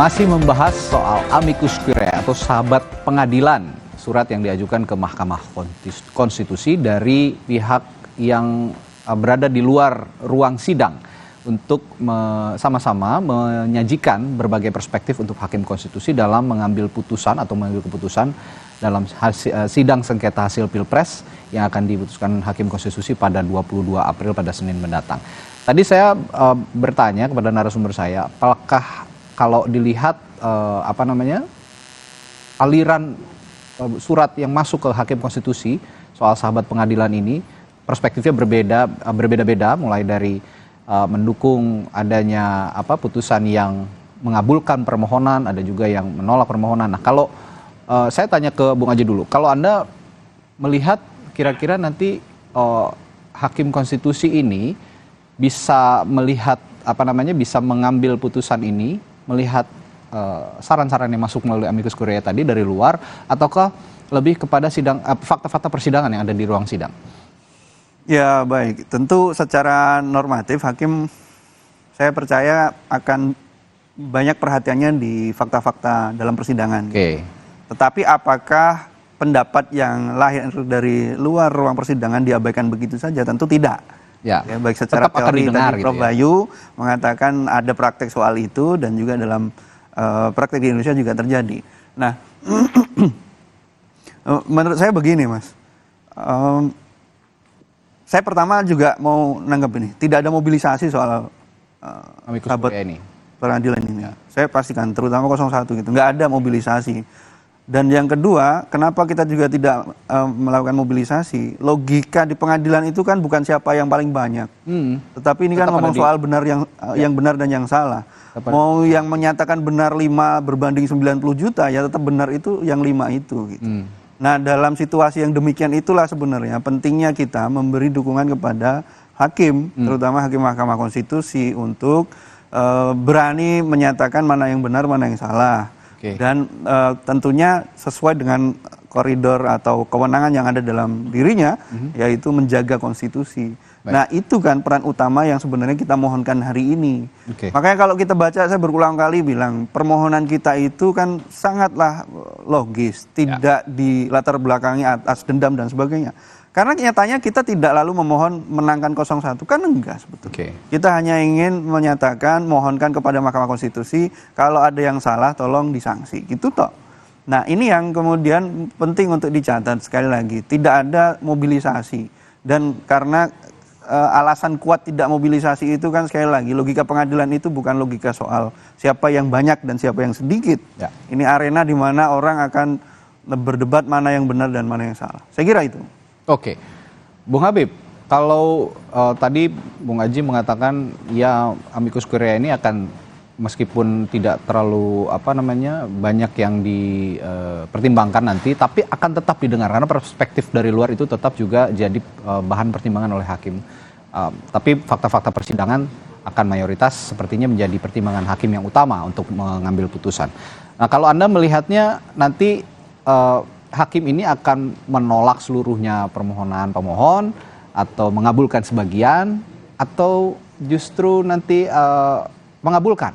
Masih membahas soal amicus curiae atau sahabat pengadilan, surat yang diajukan ke Mahkamah Konstitusi dari pihak yang berada di luar ruang sidang untuk sama-sama menyajikan berbagai perspektif untuk hakim konstitusi dalam mengambil putusan atau mengambil keputusan dalam sidang sengketa hasil Pilpres yang akan diputuskan hakim konstitusi pada 22 April pada Senin mendatang. Tadi saya bertanya kepada narasumber saya, apakah kalau dilihat aliran surat yang masuk ke hakim konstitusi soal sahabat pengadilan ini perspektifnya berbeda-beda, mulai dari mendukung adanya putusan yang mengabulkan permohonan, ada juga yang menolak permohonan. Nah, kalau saya tanya ke Bung Aji dulu, kalau Anda melihat kira-kira nanti hakim konstitusi ini bisa melihat bisa mengambil putusan ini, melihat saran-saran yang masuk melalui amicus curiae tadi dari luar, ataukah lebih kepada fakta-fakta persidangan yang ada di ruang sidang? Ya baik, tentu secara normatif hakim saya percaya akan banyak perhatiannya di fakta-fakta dalam persidangan. Oke. Tetapi apakah pendapat yang lahir dari luar ruang persidangan diabaikan begitu saja? Tentu tidak. Ya, baik secara teori tadi Prof. Bayu mengatakan ada praktek soal itu dan juga dalam praktek di Indonesia juga terjadi. Nah, menurut saya begini, Mas. Saya pertama juga mau nanggap ini, tidak ada mobilisasi soal sahabat pengadilan ini. Saya pastikan, terutama 01 gitu, nggak ada mobilisasi. Dan yang kedua, kenapa kita juga tidak melakukan mobilisasi? Logika di pengadilan itu kan bukan siapa yang paling banyak, tetapi ini kan ngomong soal benar yang benar dan yang salah. Mau yang menyatakan benar 5 berbanding 90 juta, ya tetap benar itu yang 5 itu. Gitu. Nah, dalam situasi yang demikian itulah sebenarnya pentingnya kita memberi dukungan kepada hakim, terutama hakim Mahkamah Konstitusi untuk berani menyatakan mana yang benar, mana yang salah. Dan tentunya sesuai dengan koridor atau kewenangan yang ada dalam dirinya, yaitu menjaga konstitusi. Baik. Nah, itu kan peran utama yang sebenarnya kita mohonkan hari ini. Makanya kalau kita baca, saya berulang kali bilang, permohonan kita itu kan sangatlah logis, tidak dilatar belakangi atas dendam dan sebagainya. Karena nyatanya kita tidak lalu memohon menangkan 01, kan enggak sebetulnya. Kita hanya ingin menyatakan, mohonkan kepada Mahkamah Konstitusi, kalau ada yang salah tolong disangsi, gitu toh. Nah, ini yang kemudian penting untuk dicatat sekali lagi, tidak ada mobilisasi. Dan karena alasan kuat tidak mobilisasi itu kan sekali lagi, logika pengadilan itu bukan logika soal siapa yang banyak dan siapa yang sedikit. Ini arena di mana orang akan berdebat mana yang benar dan mana yang salah. Saya kira itu. Oke, Bung Habib, kalau tadi Bung Aji mengatakan ya amicus curiae ini akan meskipun tidak terlalu banyak yang dipertimbangkan nanti, tapi akan tetap didengar karena perspektif dari luar itu tetap juga jadi bahan pertimbangan oleh hakim. Tapi fakta-fakta persidangan akan mayoritas sepertinya menjadi pertimbangan hakim yang utama untuk mengambil putusan. Nah, kalau Anda melihatnya nanti hakim ini akan menolak seluruhnya permohonan pemohon atau mengabulkan sebagian atau justru nanti mengabulkan?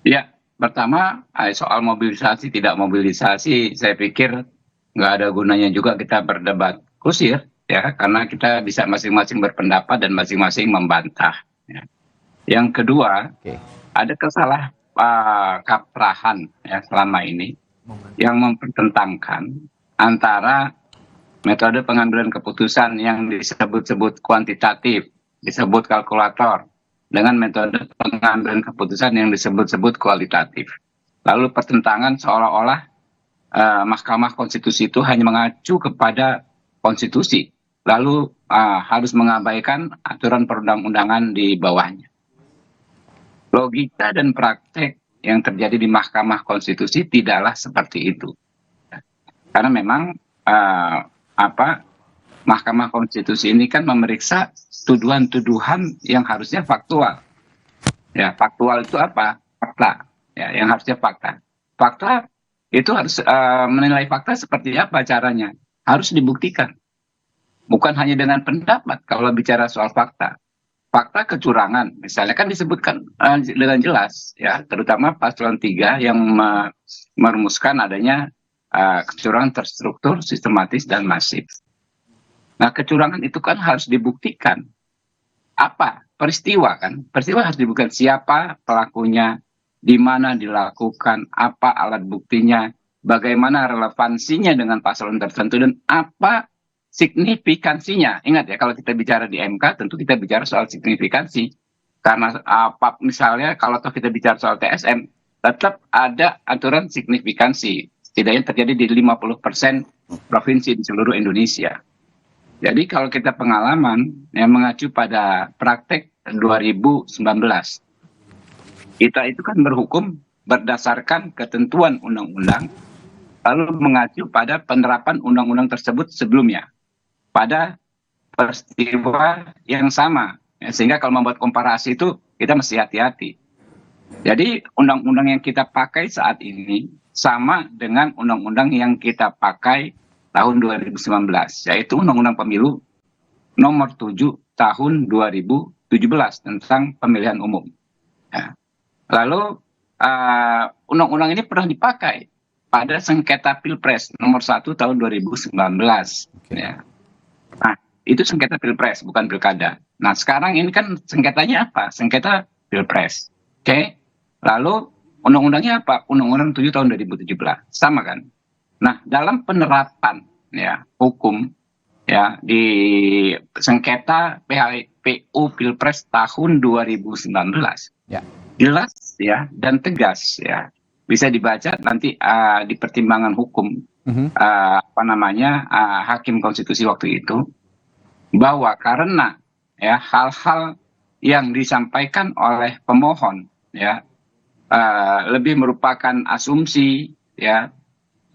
Ya, pertama soal mobilisasi tidak mobilisasi, saya pikir nggak ada gunanya juga kita berdebat kusir, ya, karena kita bisa masing-masing berpendapat dan masing-masing membantah. Ya. Yang kedua, ada kesalah kaprahan ya selama ini yang mempertentangkan antara metode pengambilan keputusan yang disebut-sebut kuantitatif, disebut kalkulator, dengan metode pengambilan keputusan yang disebut-sebut kualitatif. Lalu pertentangan seolah-olah Mahkamah Konstitusi itu hanya mengacu kepada konstitusi, lalu harus mengabaikan aturan perundang-undangan di bawahnya. Logika dan praktek yang terjadi di Mahkamah Konstitusi tidaklah seperti itu. Karena memang Mahkamah Konstitusi ini kan memeriksa tuduhan-tuduhan yang harusnya faktual. Ya, faktual itu apa? Fakta. Ya, yang harusnya fakta. Fakta itu harus menilai fakta seperti apa caranya. Harus dibuktikan. Bukan hanya dengan pendapat kalau bicara soal fakta. fakta kecurangan, misalnya kan disebutkan dengan jelas ya, terutama paslon 3 yang merumuskan adanya kecurangan terstruktur, sistematis dan masif. Nah, kecurangan itu kan harus dibuktikan. Apa? Peristiwa kan? Peristiwa harus dibuktikan, siapa pelakunya, di mana dilakukan, apa alat buktinya, bagaimana relevansinya dengan paslon tertentu, dan apa signifikansinya. Ingat ya, kalau kita bicara di MK, tentu kita bicara soal signifikansi. Karena apa, misalnya kalau kita bicara soal TSM, tetap ada aturan signifikansi. Setidaknya terjadi di 50% provinsi di seluruh Indonesia. Jadi kalau kita pengalaman yang mengacu pada praktek 2019, kita itu kan berhukum berdasarkan ketentuan undang-undang, lalu mengacu pada penerapan undang-undang tersebut sebelumnya pada peristiwa yang sama. Ya, sehingga kalau membuat komparasi itu kita mesti hati-hati. Jadi undang-undang yang kita pakai saat ini sama dengan undang-undang yang kita pakai tahun 2019, yaitu Undang-Undang Pemilu nomor 7 tahun 2017 tentang pemilihan umum. Ya. Lalu undang-undang ini pernah dipakai pada sengketa Pilpres nomor 1 tahun 2019. Ya. Nah, itu sengketa Pilpres, bukan pilkada. Nah, sekarang ini kan sengketanya apa? Sengketa Pilpres. Oke. Lalu undang-undangnya apa? Undang-undang 7 tahun 2017. Sama kan? Nah, dalam penerapan ya hukum ya di sengketa PHPU Pilpres tahun 2019 ya, jelas ya dan tegas ya, bisa dibaca nanti di pertimbangan hukum Hakim Konstitusi waktu itu, bahwa karena ya hal-hal yang disampaikan oleh pemohon ya lebih merupakan asumsi ya,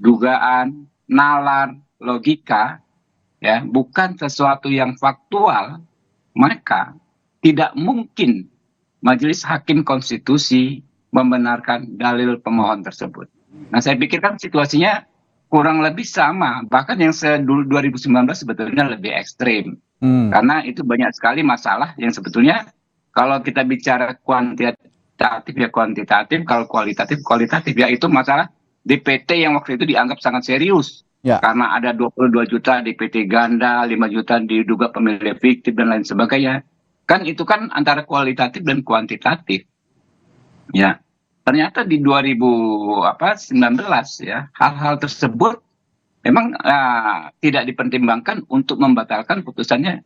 dugaan, nalar, logika, ya, bukan sesuatu yang faktual, maka tidak mungkin Majelis Hakim Konstitusi membenarkan dalil pemohon tersebut. Nah, saya pikir kan situasinya kurang lebih sama, bahkan yang 2019 sebetulnya lebih ekstrim. Karena itu banyak sekali masalah yang sebetulnya kalau kita bicara kuantitatif ya kuantitatif, kalau kualitatif ya, itu masalah DPT yang waktu itu dianggap sangat serius. Ya. Karena ada 22 juta DPT ganda, 5 juta diduga pemilih fiktif dan lain sebagainya. Kan itu kan antara kualitatif dan kuantitatif. Ya. Ternyata di 2019 ya, hal-hal tersebut memang tidak dipertimbangkan untuk membatalkan putusannya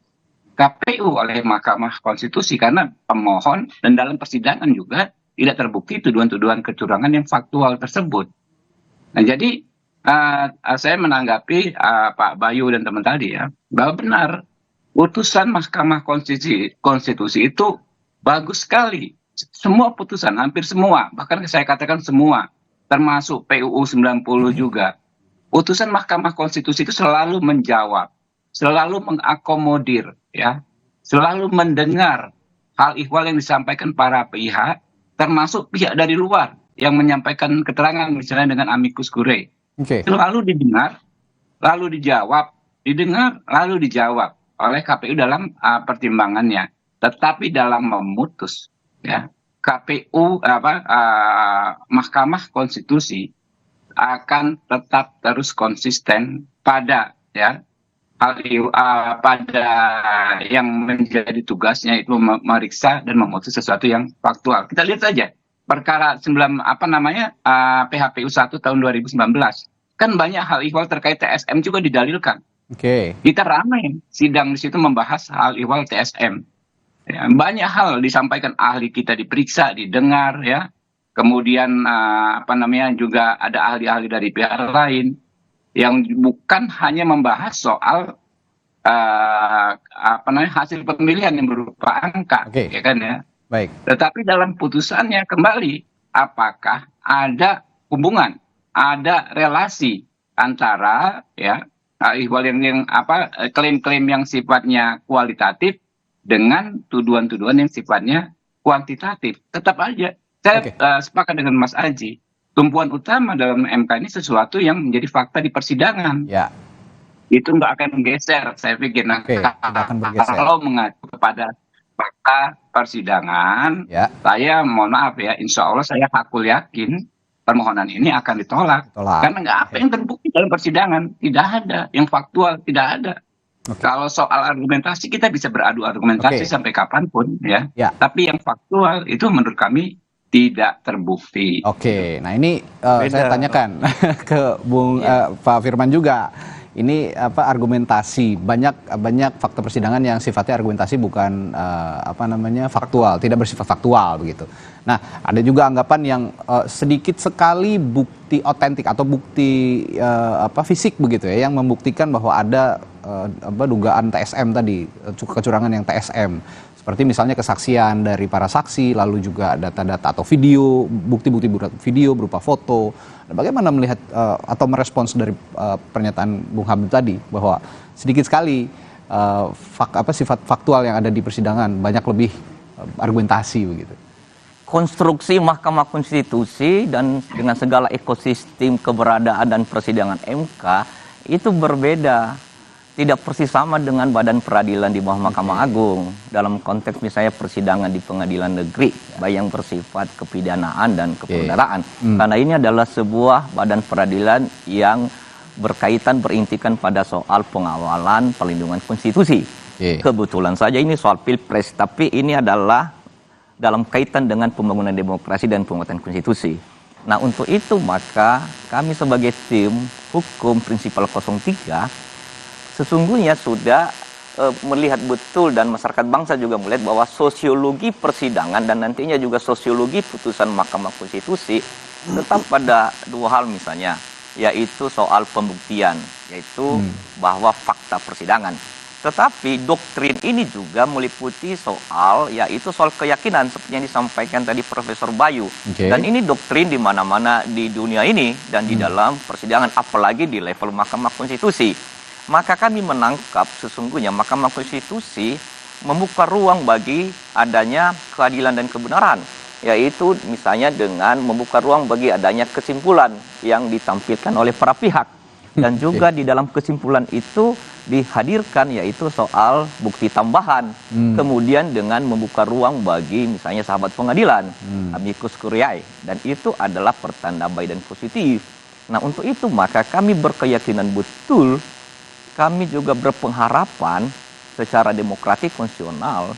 KPU oleh Mahkamah Konstitusi, karena pemohon dan dalam persidangan juga tidak terbukti tuduhan-tuduhan kecurangan yang faktual tersebut. Nah, jadi saya menanggapi Pak Bayu dan teman tadi ya, bahwa benar putusan Mahkamah Konstitusi itu bagus sekali. Semua putusan, hampir semua, bahkan saya katakan semua, termasuk PUU 90 juga. Putusan Mahkamah Konstitusi itu selalu menjawab, selalu mengakomodir, ya, selalu mendengar hal ihwal yang disampaikan para pihak, termasuk pihak dari luar yang menyampaikan keterangan misalnya dengan amicus curiae. Selalu didengar, lalu dijawab, didengar, lalu dijawab oleh KPU dalam pertimbangannya. Tetapi dalam memutus, ya, KPU Mahkamah Konstitusi akan tetap terus konsisten pada ya pada yang menjadi tugasnya, itu memeriksa dan memutus sesuatu yang faktual. Kita lihat saja perkara PHPU 1 tahun 2019. Kan banyak hal ihwal terkait TSM juga didalilkan. Kita ramai sidang di situ membahas hal ihwal TSM. Ya, banyak hal disampaikan, ahli kita diperiksa, didengar ya. Kemudian juga ada ahli-ahli dari pihak lain yang bukan hanya membahas soal hasil pemilihan yang berupa angka, ya kan ya. Baik. Tetapi dalam putusannya kembali, apakah ada hubungan, ada relasi antara ya ihwal yang klaim-klaim yang sifatnya kualitatif dengan tuduhan-tuduhan yang sifatnya kuantitatif. Tetap aja saya sepakat dengan Mas Aji, tumpuan utama dalam MK ini sesuatu yang menjadi fakta di persidangan. Ya. Itu nggak akan geser, saya pikir. Nah, kalau mengacu kepada fakta persidangan, saya mohon maaf ya, insya Allah saya hakul yakin permohonan ini akan ditolak. Karena nggak apa yang terbukti dalam persidangan, tidak ada yang faktual, tidak ada. Kalau soal argumentasi kita bisa beradu argumentasi sampai kapanpun ya. Tapi yang faktual itu menurut kami tidak terbukti. Nah ini saya tanyakan ke Bung Pak Firman juga. Ini argumentasi, banyak fakta persidangan yang sifatnya argumentasi bukan faktual, tidak bersifat faktual begitu. Nah, ada juga anggapan yang sedikit sekali bukti otentik atau bukti fisik begitu ya, yang membuktikan bahwa ada dugaan TSM tadi, kecurangan yang TSM. Seperti misalnya kesaksian dari para saksi, lalu juga data-data atau video, bukti-bukti video berupa foto. Bagaimana melihat atau merespons dari pernyataan Bung Habib tadi bahwa sedikit sekali sifat faktual yang ada di persidangan, banyak lebih argumentasi begitu. Konstruksi Mahkamah Konstitusi dan dengan segala ekosistem keberadaan dan persidangan MK itu berbeda. Tidak persis sama dengan badan peradilan di bawah Mahkamah Agung dalam konteks misalnya persidangan di pengadilan negeri baik yang bersifat kepidanaan dan keperdaraan. Karena ini adalah sebuah badan peradilan yang berkaitan berintikan pada soal pengawalan perlindungan konstitusi. Kebetulan saja ini soal pilpres, tapi ini adalah dalam kaitan dengan pembangunan demokrasi dan penguatan konstitusi. Nah, untuk itu maka kami sebagai tim hukum prinsipal 03 sesungguhnya sudah melihat betul dan masyarakat bangsa juga melihat bahwa sosiologi persidangan dan nantinya juga sosiologi putusan Mahkamah Konstitusi tetap pada dua hal misalnya, yaitu soal pembuktian, yaitu bahwa fakta persidangan. Tetapi doktrin ini juga meliputi soal, yaitu soal keyakinan seperti yang disampaikan tadi Profesor Bayu. Dan ini doktrin di mana-mana di dunia ini dan di dalam persidangan, apalagi di level Mahkamah Konstitusi. Maka kami menangkap sesungguhnya Mahkamah Konstitusi membuka ruang bagi adanya keadilan dan kebenaran, yaitu misalnya dengan membuka ruang bagi adanya kesimpulan yang ditampilkan oleh para pihak. Dan juga di dalam kesimpulan itu dihadirkan yaitu soal bukti tambahan. Kemudian dengan membuka ruang bagi misalnya sahabat pengadilan, amicus curiae. Dan itu adalah pertanda baik dan positif. Nah, untuk itu maka kami berkeyakinan betul, kami juga berpengharapan secara demokratik konstitusional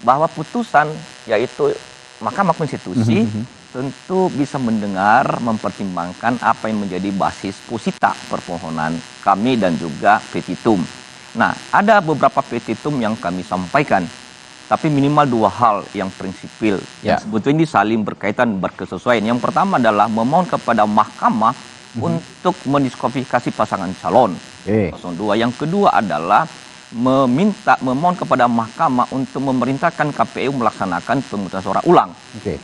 bahwa putusan yaitu Mahkamah Konstitusi tentu bisa mendengar, mempertimbangkan apa yang menjadi basis posita permohonan kami dan juga petitum. Nah, ada beberapa petitum yang kami sampaikan, tapi minimal dua hal yang prinsipil yang sebetulnya ini saling berkaitan, berkesesuaian. Yang pertama adalah memohon kepada Mahkamah untuk mendiskualifikasi pasangan calon 02. Yang kedua adalah memohon kepada Mahkamah untuk memerintahkan KPU melaksanakan pemungutan suara ulang.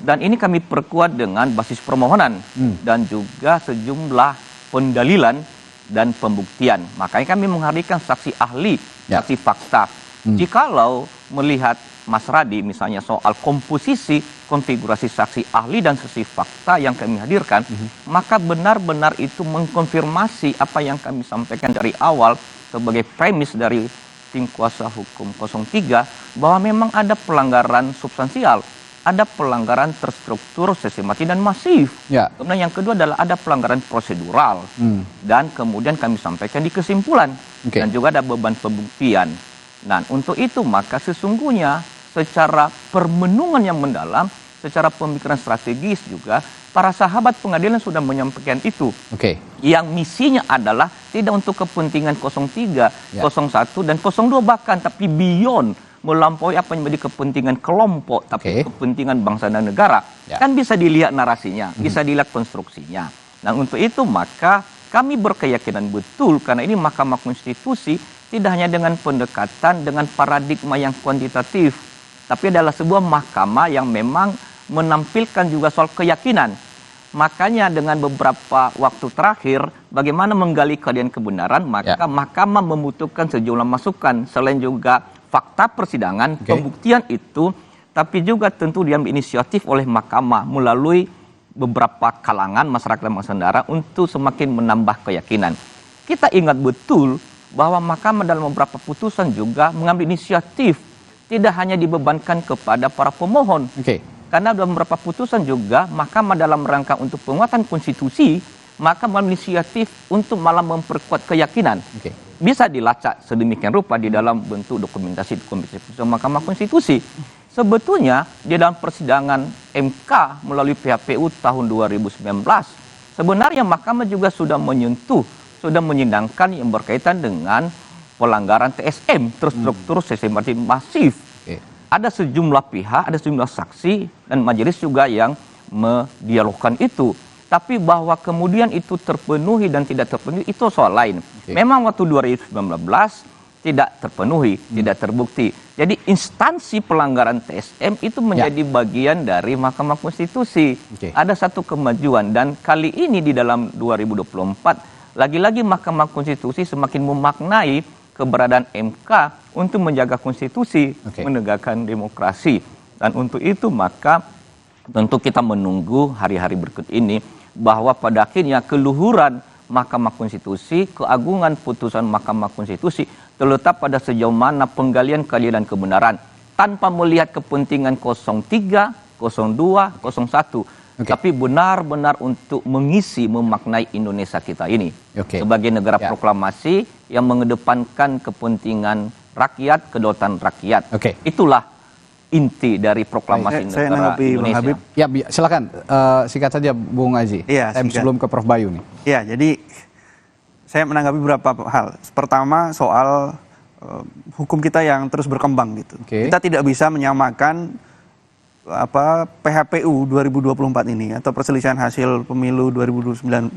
Dan ini kami perkuat dengan basis permohonan dan juga sejumlah pendalilan dan pembuktian. Makanya kami menghadirkan saksi ahli, saksi fakta. Jikalau melihat Mas Radi misalnya soal komposisi konfigurasi saksi ahli dan saksi fakta yang kami hadirkan, maka benar-benar itu mengkonfirmasi apa yang kami sampaikan dari awal sebagai premis dari tim kuasa hukum 03 bahwa memang ada pelanggaran substansial, ada pelanggaran terstruktur, sistematis dan masif. Kemudian yang kedua adalah ada pelanggaran prosedural dan kemudian kami sampaikan di kesimpulan dan juga ada beban pembuktian. Nah, untuk itu maka sesungguhnya secara permenungan yang mendalam, secara pemikiran strategis juga, para sahabat pengadilan sudah menyampaikan itu. Yang misinya adalah tidak untuk kepentingan 03, 01, dan 02 bahkan, tapi beyond, melampaui apa yang menjadi kepentingan kelompok, tapi kepentingan bangsa dan negara. Kan bisa dilihat narasinya, bisa dilihat konstruksinya. Nah, untuk itu maka kami berkeyakinan betul, karena ini Mahkamah Konstitusi tidak hanya dengan pendekatan, dengan paradigma yang kuantitatif, tapi adalah sebuah mahkamah yang memang menampilkan juga soal keyakinan. Makanya dengan beberapa waktu terakhir, bagaimana menggali keadilan kebenaran, maka mahkamah membutuhkan sejumlah masukan. Selain juga fakta persidangan, pembuktian itu, tapi juga tentu diambil inisiatif oleh mahkamah melalui beberapa kalangan masyarakat dan masyarakat untuk semakin menambah keyakinan. Kita ingat betul bahwa mahkamah dalam beberapa putusan juga mengambil inisiatif tidak hanya dibebankan kepada para pemohon. Karena dalam beberapa putusan juga Mahkamah dalam rangka untuk penguatan konstitusi, maka menginisiatif untuk malah memperkuat keyakinan. Bisa dilacak sedemikian rupa di dalam bentuk dokumentasi putusan Mahkamah Konstitusi. Sebetulnya di dalam persidangan MK melalui PHPU tahun 2019, sebenarnya Mahkamah juga sudah menyentuh, sudah menyindangkan yang berkaitan dengan pelanggaran TSM, terstruktur sistematis masif. Ada sejumlah pihak, ada sejumlah saksi, dan majelis juga yang mendialogkan itu. Tapi bahwa kemudian itu terpenuhi dan tidak terpenuhi, itu soal lain. Memang waktu 2019 tidak terpenuhi, tidak terbukti. Jadi instansi pelanggaran TSM itu menjadi bagian dari Mahkamah Konstitusi. Ada satu kemajuan, dan kali ini di dalam 2024, lagi-lagi Mahkamah Konstitusi semakin memaknai keberadaan MK untuk menjaga konstitusi, menegakkan demokrasi. Dan untuk itu maka tentu kita menunggu hari-hari berikut ini bahwa pada akhirnya keluhuran Mahkamah Konstitusi, keagungan putusan Mahkamah Konstitusi terletak pada sejauh mana penggalian keadilan kebenaran tanpa melihat kepentingan 03, 02, 01. Tapi benar-benar untuk mengisi, memaknai Indonesia kita ini sebagai negara proklamasi yang mengedepankan kepentingan rakyat, kedaulatan rakyat. Itulah inti dari proklamasi negara Indonesia. Ya, silakan singkat saja Bung Aji. Sebelum ke Prof Bayu nih. Ya, jadi saya menanggapi beberapa hal. Pertama soal hukum kita yang terus berkembang gitu. Kita tidak bisa menyamakan PHPU 2024 ini atau perselisihan hasil pemilu 2024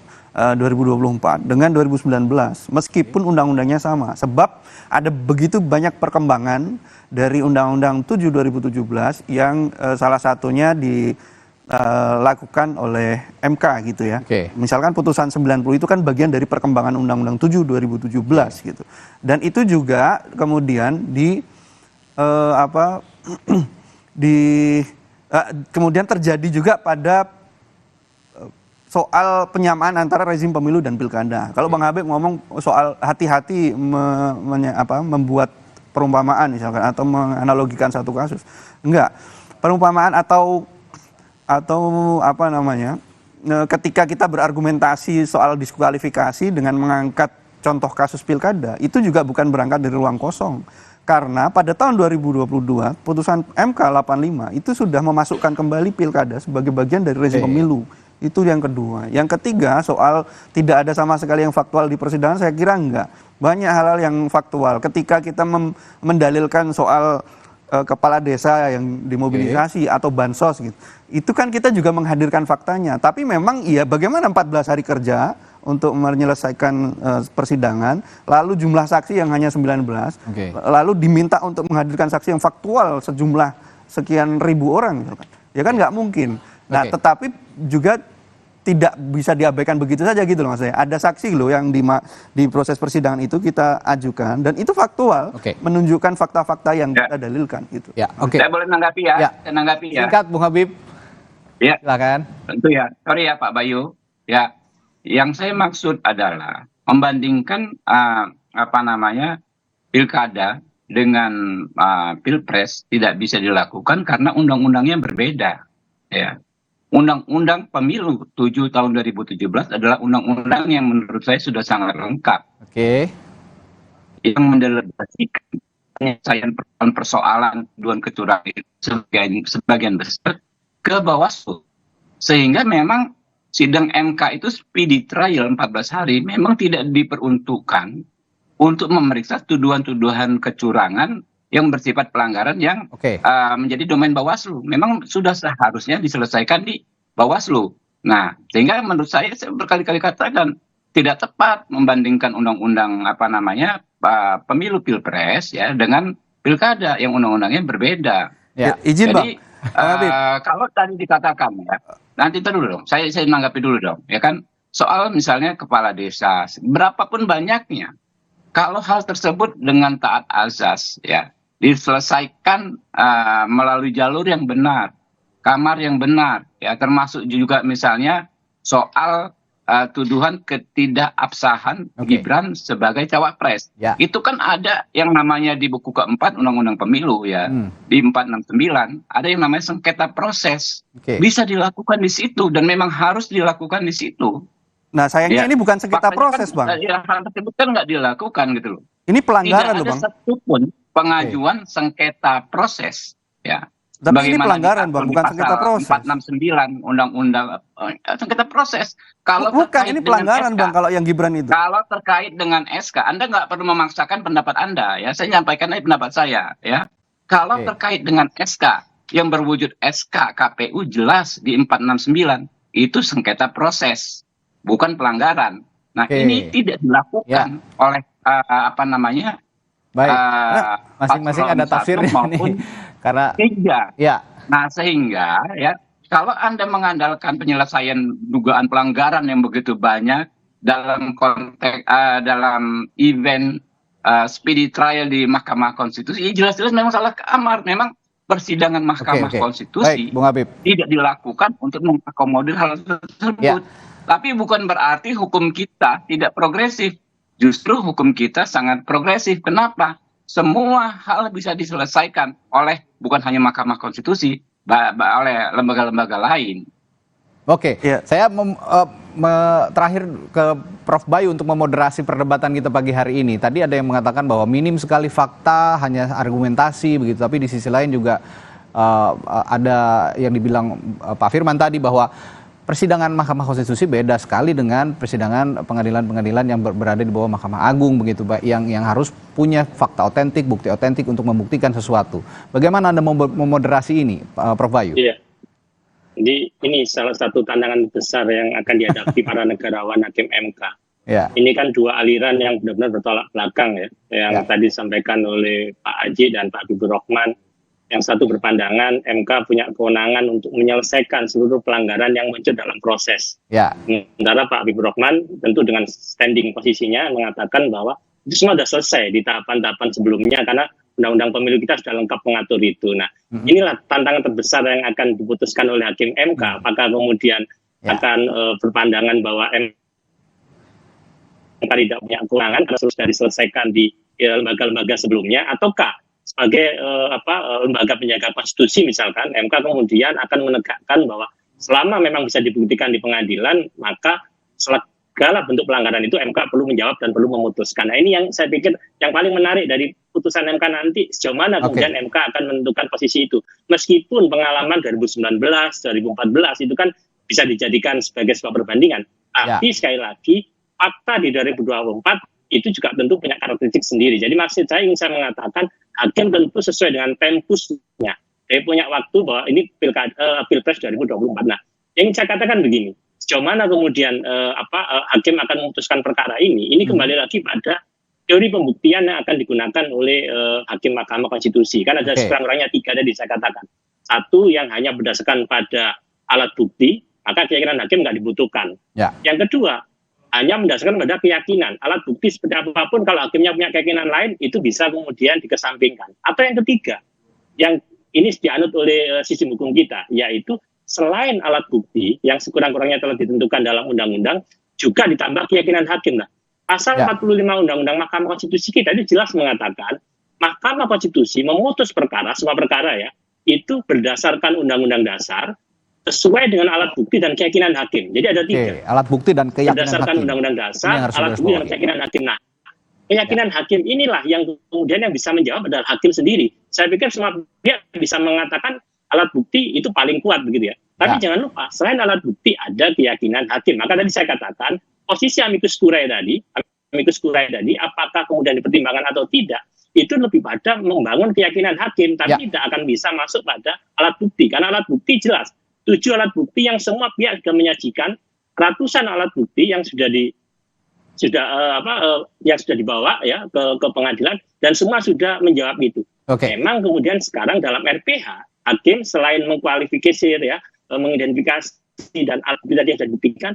dengan 2019 meskipun undang-undangnya sama, sebab ada begitu banyak perkembangan dari Undang-Undang 7 2017 yang salah satunya dilakukan oleh MK gitu ya. Misalkan putusan 90 itu kan bagian dari perkembangan Undang-Undang 7 2017 gitu. Dan itu juga kemudian kemudian terjadi juga pada soal penyamaan antara rezim pemilu dan pilkada. Kalau Bang Habib ngomong soal hati-hati membuat perumpamaan misalkan atau menganalogikan satu kasus, enggak. Perumpamaan atau ketika kita berargumentasi soal diskualifikasi dengan mengangkat contoh kasus pilkada, itu juga bukan berangkat dari ruang kosong. Karena pada tahun 2022, putusan MK 85 itu sudah memasukkan kembali pilkada sebagai bagian dari rezim pemilu. Itu yang kedua. Yang ketiga, soal tidak ada sama sekali yang faktual di persidangan, saya kira enggak. Banyak hal-hal yang faktual. Ketika kita mendalilkan soal kepala desa yang dimobilisasi atau bansos gitu, itu kan kita juga menghadirkan faktanya. Tapi memang bagaimana 14 hari kerja untuk menyelesaikan persidangan, lalu jumlah saksi yang hanya 19, lalu diminta untuk menghadirkan saksi yang faktual sejumlah sekian ribu orang, ya kan nggak mungkin. Nah, tetapi juga tidak bisa diabaikan begitu saja gitu loh mas saya. Ada saksi loh yang di proses persidangan itu kita ajukan dan itu faktual, menunjukkan fakta-fakta yang kita dalilkan gitu. Saya boleh menanggapi ya? Saya nanggapi ya. Singkat Bung Habib. Ya. Silakan. Tentu ya. Sorry ya Pak Bayu. Ya. Yang saya maksud adalah membandingkan pilkada dengan pilpres tidak bisa dilakukan karena undang-undangnya berbeda. Ya, Undang-Undang Pemilu 7 tahun 2017 adalah undang-undang yang menurut saya sudah sangat lengkap. Yang mendelegasikan penyelesaian persoalan tuduhan kecurangan sebagian besar ke Bawaslu, sehingga memang sidang MK itu speedy trial 14 hari memang tidak diperuntukkan untuk memeriksa tuduhan-tuduhan kecurangan yang bersifat pelanggaran yang menjadi domain Bawaslu. Memang sudah seharusnya diselesaikan di Bawaslu. Nah, sehingga menurut saya berkali-kali katakan tidak tepat membandingkan undang-undang pemilu pilpres ya dengan pilkada yang undang-undangnya berbeda. Izin Jadi kalau tadi dikatakan ya, nanti dulu dong, saya menanggapi dulu dong, ya kan, soal misalnya kepala desa, berapapun banyaknya, kalau hal tersebut dengan taat azas, ya, diselesaikan melalui jalur yang benar, kamar yang benar, ya, termasuk juga misalnya soal tuduhan ketidakabsahan Gibran sebagai cawapres. Ya. Itu kan ada yang namanya di buku keempat Undang-Undang Pemilu ya, di 469 ada yang namanya sengketa proses. Bisa dilakukan di situ dan memang harus dilakukan di situ. Nah sayangnya ini bukan sengketa proses, Bang. Ya, hal tersebut kan nggak dilakukan gitu loh. Ini pelanggaran loh, Bang. Tidak ada satupun pengajuan sengketa proses, ya. Tapi ini pelanggaran, Bang, bukan sengketa proses. 469 Undang-Undang sengketa proses. Kalau bukan, ini pelanggaran, Bang, kalau yang Gibran itu. Kalau terkait dengan SK, Anda nggak perlu memaksakan pendapat Anda, ya. Saya nyampaikan aja pendapat saya, ya. Kalau terkait dengan SK yang berwujud SK KPU jelas di 469 itu sengketa proses, bukan pelanggaran. Nah, ini tidak dilakukan oleh apa namanya? Baik, masing-masing ada tafsirnya nih. Karena sehingga ya kalau Anda mengandalkan penyelesaian dugaan pelanggaran yang begitu banyak dalam konteks dalam event speedy trial di Mahkamah Konstitusi, jelas-jelas memang salah kamar. Memang persidangan Mahkamah Konstitusi tidak dilakukan untuk mengakomodir hal tersebut. Tapi bukan berarti hukum kita tidak progresif. Justru hukum kita sangat progresif. Kenapa? Semua hal bisa diselesaikan oleh bukan hanya Mahkamah Konstitusi, oleh lembaga-lembaga lain. Saya terakhir ke Prof. Bayu untuk memoderasi perdebatan kita pagi hari ini. Tadi ada yang mengatakan bahwa minim sekali fakta, hanya argumentasi begitu. Tapi di sisi lain juga ada yang dibilang Pak Firman tadi bahwa persidangan Mahkamah Konstitusi beda sekali dengan persidangan pengadilan-pengadilan yang berada di bawah Mahkamah Agung begitu, Pak, yang harus punya fakta otentik, bukti otentik untuk membuktikan sesuatu. Bagaimana Anda memoderasi ini, Prof. Bayu? Iya. Jadi ini salah satu tantangan besar yang akan dihadapi para negarawan hakim MK. Ini kan dua aliran yang benar-benar bertolak belakang ya, yang tadi disampaikan oleh Pak Aji dan Pak Habibur Rahman. Yang satu berpandangan MK punya kewenangan untuk menyelesaikan seluruh pelanggaran yang muncul dalam proses. Sementara Pak Habibur Rahman tentu dengan standing posisinya mengatakan bahwa itu semua sudah selesai di tahapan-tahapan sebelumnya karena Undang-Undang Pemilu kita sudah lengkap mengatur itu. Nah, inilah tantangan terbesar yang akan diputuskan oleh Hakim MK. Apakah kemudian akan berpandangan bahwa MK tidak punya kewenangan karena sudah diselesaikan di lembaga-lembaga sebelumnya, ataukah sebagai lembaga penjaga konstitusi misalkan MK kemudian akan menegakkan bahwa selama memang bisa dibuktikan di pengadilan maka segala bentuk pelanggaran itu MK perlu menjawab dan perlu memutuskan. Nah ini yang saya pikir yang paling menarik dari putusan MK nanti, sejauh mana kemudian MK akan menentukan posisi itu. Meskipun pengalaman 2019, 2014 itu kan bisa dijadikan sebagai sebuah perbandingan, tapi sekali lagi fakta di 2024 itu juga tentu punya karakteristik sendiri. Jadi maksud saya ingin saya mengatakan hakim tentu sesuai dengan tempusnya. Dia punya waktu bahwa ini Pilpres 2024. Nah, yang saya katakan begini, sejauh mana kemudian hakim akan memutuskan perkara ini kembali lagi pada teori pembuktian yang akan digunakan oleh hakim Mahkamah Konstitusi. Kan ada sekurang-kurangnya 3 tadi saya katakan. Satu yang hanya berdasarkan pada alat bukti, maka keyakinan hakim nggak dibutuhkan. Yang kedua, hanya berdasarkan pada keyakinan. Alat bukti seperti apapun, kalau hakimnya punya keyakinan lain, itu bisa kemudian dikesampingkan. Atau yang ketiga, yang ini dianut oleh sistem hukum kita, yaitu selain alat bukti yang sekurang-kurangnya telah ditentukan dalam undang-undang, juga ditambah keyakinan hakim. Nah, pasal 45 Undang-Undang Mahkamah Konstitusi kita itu jelas mengatakan, Mahkamah Konstitusi memutus perkara, semua perkara ya, itu berdasarkan Undang-Undang Dasar, sesuai dengan alat bukti dan keyakinan hakim. Jadi ada 3. Alat bukti dan keyakinan berdasarkan hakim. Undang-Undang Dasar, alat bukti dan keyakinan hakim. Nah, keyakinan hakim inilah yang kemudian yang bisa menjawab adalah hakim sendiri. Saya pikir semua pihak bisa mengatakan alat bukti itu paling kuat begitu ya. Tapi jangan lupa, selain alat bukti ada keyakinan hakim. Maka tadi saya katakan, posisi amicus curiae tadi, apakah kemudian dipertimbangkan atau tidak, itu lebih pada membangun keyakinan hakim, tapi tidak akan bisa masuk pada alat bukti. Karena alat bukti jelas, 7 alat bukti yang semua pihak sudah menyajikan, ratusan alat bukti yang sudah dibawa ya ke pengadilan dan semua sudah menjawab itu. Memang kemudian sekarang dalam RPH hakim selain mengkualifikasi ya, mengidentifikasi dan alat bukti tadi yang sudah dibuktikan,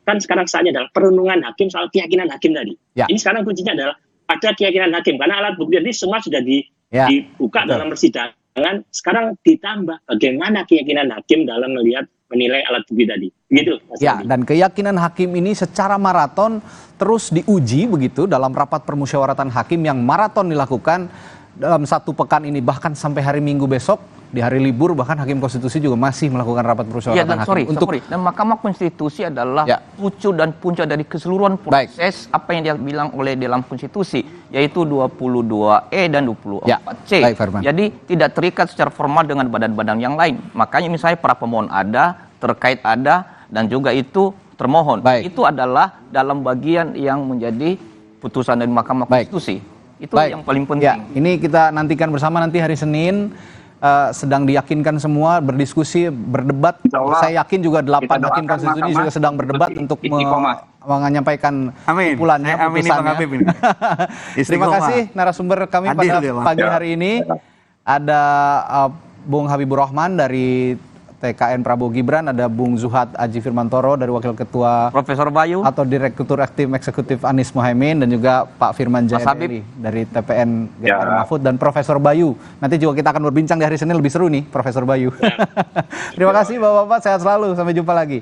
kan sekarang saatnya adalah perenungan hakim soal keyakinan hakim tadi. Ini sekarang kuncinya adalah pada keyakinan hakim, karena alat bukti tadi semua sudah dibuka dalam persidangan. Sekarang ditambah bagaimana keyakinan hakim dalam melihat menilai alat bukti tadi. Begitu, Mas Ya, Adi. dan keyakinan hakim ini secara maraton terus diuji begitu dalam rapat permusyawaratan hakim yang maraton dilakukan dalam 1 pekan ini, bahkan sampai hari Minggu besok, di hari libur bahkan Hakim Konstitusi juga masih melakukan rapat permusyawaratan hakim. Dan Mahkamah Konstitusi adalah pucuk dan puncak dari keseluruhan proses apa yang dia bilang oleh dalam konstitusi, yaitu 22E dan 24C. Jadi tidak terikat secara formal dengan badan-badan yang lain. Makanya misalnya para pemohon ada, terkait ada, dan juga itu termohon. Itu adalah dalam bagian yang menjadi putusan dari Mahkamah Konstitusi. Itu yang paling penting. Ya, ini kita nantikan bersama nanti hari Senin. Sedang diyakinkan semua berdiskusi, berdebat. Saya yakin juga 8 hakim konstitusi juga sedang berdebat untuk menyampaikan kumpulannya, putusannya. Terima kasih narasumber kami pada pagi hari ini. Ada Bung Habibur Rahman dari TKN Prabowo Gibran, ada Bung Zuhad Aji Firmantoro dari Wakil Ketua Profesor Bayu atau Direktur Tim Eksekutif Anies Mohaimin, dan juga Pak Firman Jayadeli dari TPN Ganjar Mahfud, dan Profesor Bayu. Nanti juga kita akan berbincang di hari Senin, lebih seru nih Profesor Bayu. Terima kasih Bapak-Bapak, sehat selalu, sampai jumpa lagi.